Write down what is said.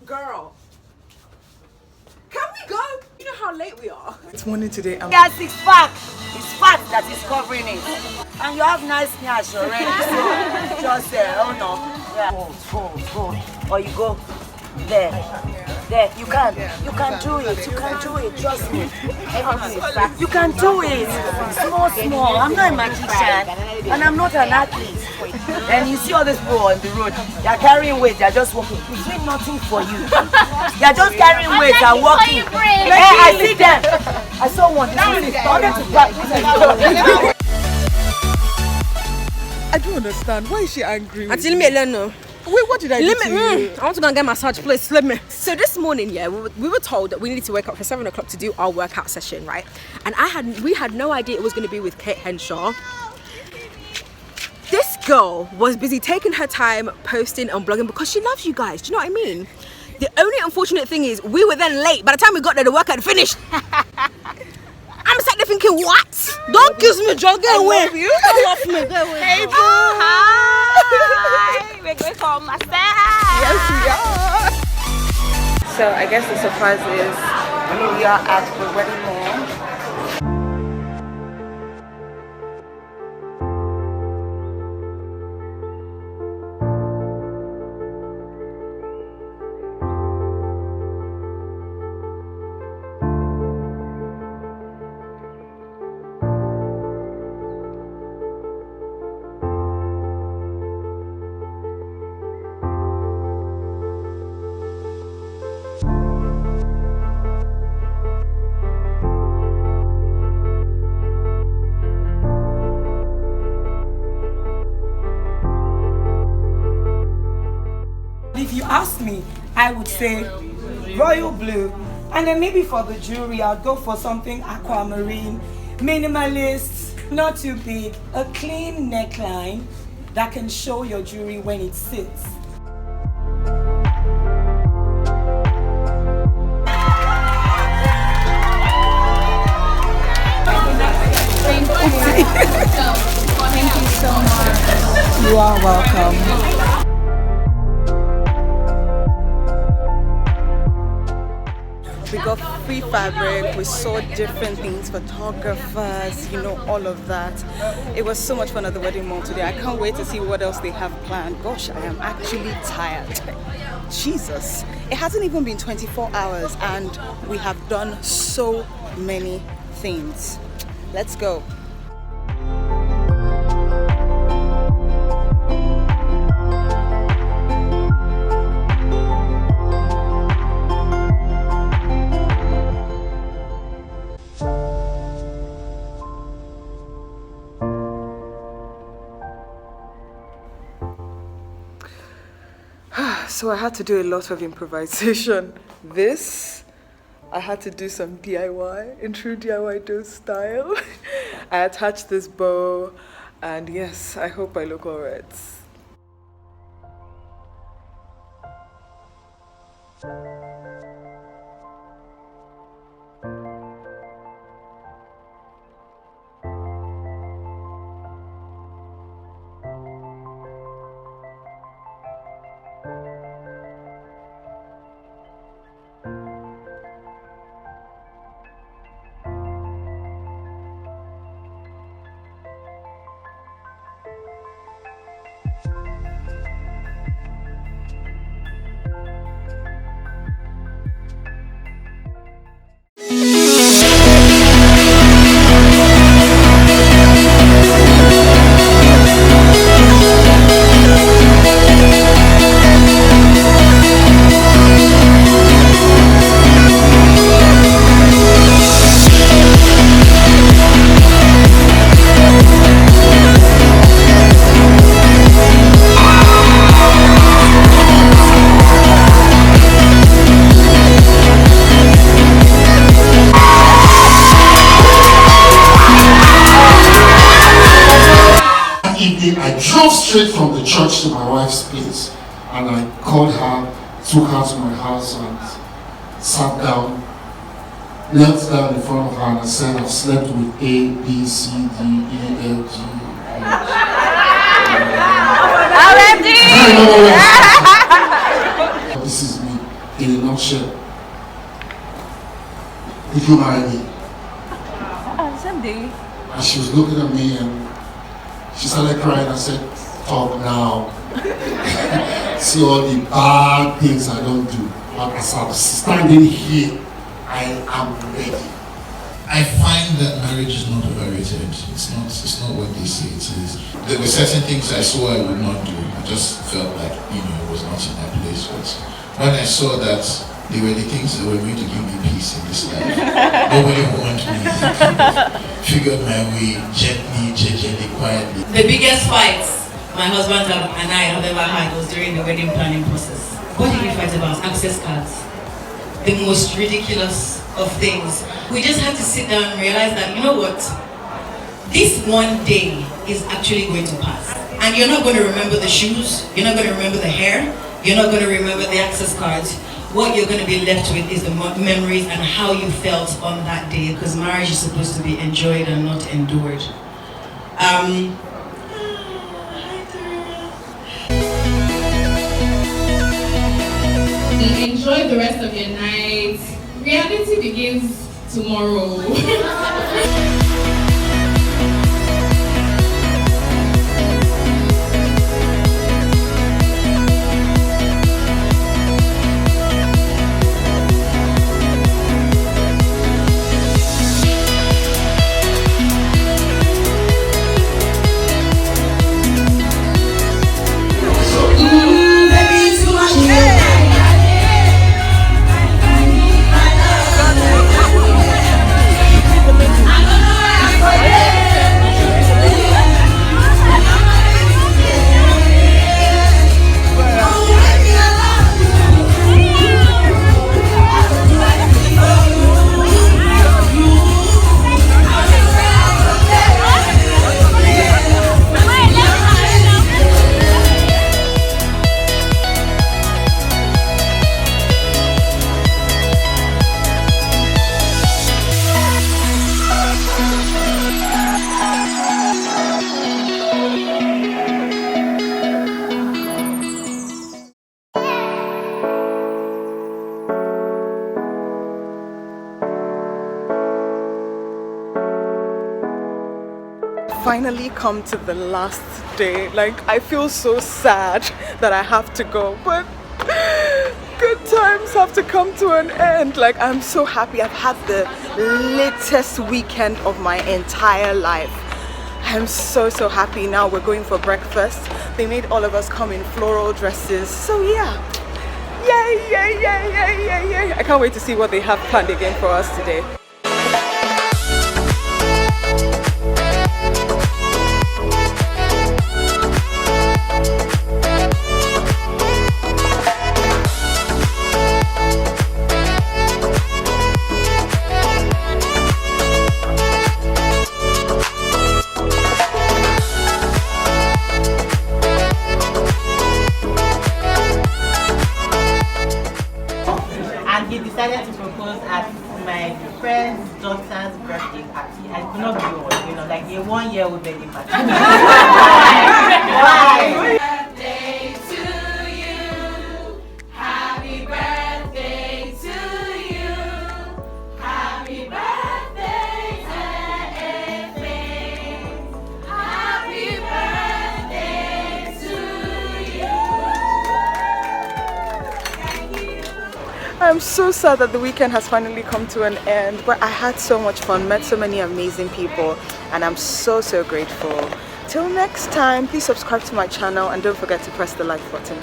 Girl, can we go? You know how late we are. It's morning today. Yes, it's fat. It's fat that is covering it. And you have nice nash already. So just oh no. Yeah. Go. Or you go there. There. You can do it. You can do it. Trust me. Everything is fat. You can do it. Small. I'm not a magician. And I'm not an athlete. And you see all these people on the road. They're carrying weight. They're just walking. It's doing nothing for you. They're just carrying weight and walking. Hey, I see them. I saw one. I don't understand. Why is she angry with Leave me alone. Wait, what did I do to you? I want to go and get a massage, please. Let me. So this morning, yeah, we were told that we needed to wake up for 7 o'clock to do our workout session, right? And we had no idea it was going to be with Kate Henshaw. This girl was busy taking her time posting and blogging because she loves you guys. Do you know what I mean? The only unfortunate thing is we were then late. By the time we got there, the workout had finished. I'm sat there thinking, what? Don't kiss me, Joe. Get away. You don't love me. Get away. Hey, boo. Hi. We're going for massage. Yes, we are. So I guess the surprise is we are at the wedding mall. If you ask me, I would say royal blue, and then maybe for the jewelry I'd go for something aquamarine, minimalist, not too big, a clean neckline that can show your jewelry when it sits. Thank you so much. You are welcome. We got free fabric, we saw different things, photographers, all of that. It was so much fun at the wedding mall today. I can't wait to see what else they have planned. Gosh, I am actually tired. Jesus. It hasn't even been 24 hours and we have done so many things. Let's go. So I had to do a lot of improvisation. I had to do some DIY in true DIY do style. I attached this bow, and yes, I hope I look alright. I drove straight from the church to my wife's place, and I called her, took her to my house, and sat down, knelt down in front of her, and I said, I've slept with A, B, C, D, E, F, G. This is me. in a nutshell. Did you marry me? Someday. And she was looking at me and she started crying. I said, talk now. See all the bad things I don't do. But as I'm standing here, I am ready. I find that marriage is not overrated. It's not what they say it is. There were certain things I saw I would not do. I just felt like, it was not in my place. But when I saw that they were the things that were going to give me peace in this life, nobody would want me. Figured my way gently, quietly. The biggest fights my husband and I have ever had was during the wedding planning process. What did we fight about? Access cards. The most ridiculous of things. We just had to sit down and realize that, you know what? This one day is actually going to pass. And you're not going to remember the shoes, you're not going to remember the hair, you're not going to remember the access cards. What you're going to be left with is the memories and how you felt on that day, because marriage is supposed to be enjoyed and not endured. Enjoy the rest of your night. Reality begins tomorrow. Finally come to the last day. Like, I feel so sad that I have to go, but good times have to come to an end. Like, I'm so happy. I've had the latest weekend of my entire life. I'm so happy. Now we're going for breakfast. They made all of us come in floral dresses, so yeah, yay. I can't wait to see what they have planned again for us today. He decided to propose at my friend's daughter's birthday party. I could not be on, like a 1-year-old baby party. Why? Birthday to you. Happy birthday to you. Happy birthday to Happy birthday to you. Thank you. I'm so sad that the weekend has finally come to an end, but I had so much fun, met so many amazing people, and I'm so grateful. Till next time, please subscribe to my channel and don't forget to press the like button.